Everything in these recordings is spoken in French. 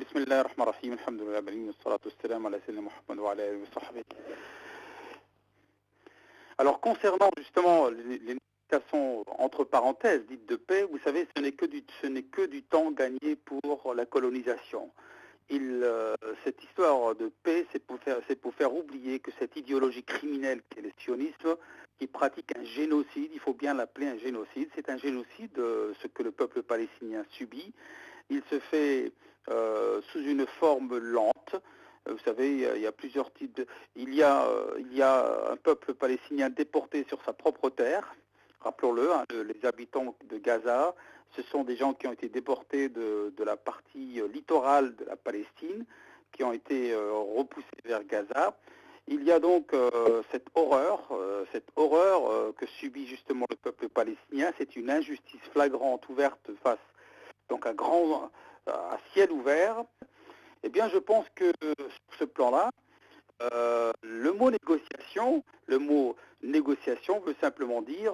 بسم الله الرحمن الرحيم الحمد لله والصلاة والسلام على سيدنا Muhammad wa ala alihi wa sahbihi. Alors concernant justement les négociations entre parenthèses dites de paix, vous savez, ce n'est que du temps gagné pour la colonisation. Cette histoire de paix, c'est pour faire oublier que cette idéologie criminelle qu'est le sionisme, qui pratique un génocide, il faut bien l'appeler un génocide, c'est un génocide, ce que le peuple palestinien subit. Il se fait sous une forme lente. Vous savez, il y a plusieurs types de... Il y a un peuple palestinien déporté sur sa propre terre. Rappelons-le, hein, les habitants de Gaza, ce sont des gens qui ont été déportés de la partie littorale de la Palestine, qui ont été repoussés vers Gaza. Il y a donc cette horreur que subit justement le peuple palestinien. C'est une injustice flagrante ouverte face donc à ciel ouvert. Eh bien, je pense que sur ce plan-là, le mot négociation veut simplement dire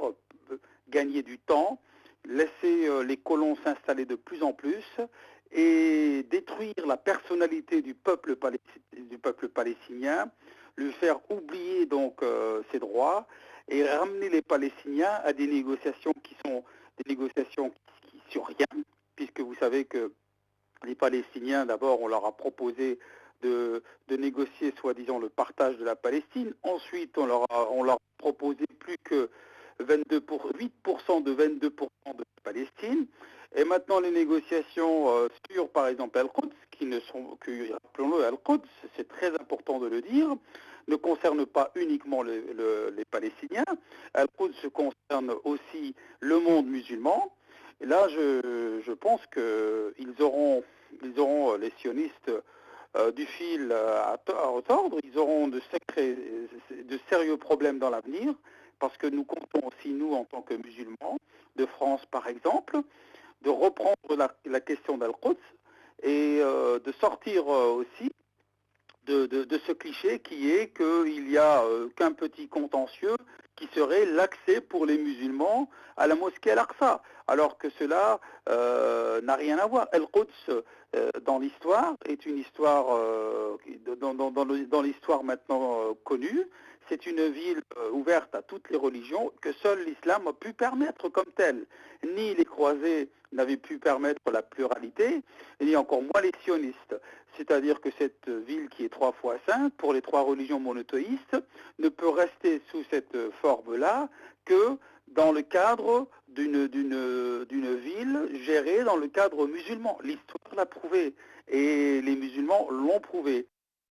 gagner du temps, laisser les colons s'installer de plus en plus et détruire la personnalité du peuple palestinien, lui faire oublier donc ses droits et ramener les Palestiniens à des négociations qui sur rien, puisque vous savez que les Palestiniens, d'abord, on leur a proposé de négocier, soi-disant, le partage de la Palestine. Ensuite, on leur a proposé plus que 8% de 22% de Palestine. Et maintenant, les négociations sur, par exemple, Al-Quds, qui ne sont que, rappelons-le, Al-Quds, c'est très important de le dire, ne concerne pas uniquement les Palestiniens. Al-Quds concerne aussi le monde musulman. Et là, je pense qu'ils auront les sionistes du fil à retordre. Ils auront de sérieux problèmes dans l'avenir, parce que nous comptons aussi, nous, en tant que musulmans, de France par exemple, de reprendre la question d'Al-Quds et de sortir aussi de ce cliché qui est qu'il n'y a qu'un petit contentieux qui serait l'accès pour les musulmans à la mosquée Al-Aqsa, alors que cela n'a rien à voir. Al-Quds, dans l'histoire, est une histoire, dans l'histoire maintenant connue, c'est une ville ouverte à toutes les religions que seul l'islam a pu permettre comme telle. Ni les croisés n'avaient pu permettre la pluralité, ni encore moins les sionistes. C'est-à-dire que cette ville qui est 3 fois sainte, pour les 3 religions monothéistes, ne peut rester sous cette forme-là que dans le cadre d'une ville gérée dans le cadre musulman. L'histoire l'a prouvé et les musulmans l'ont prouvé.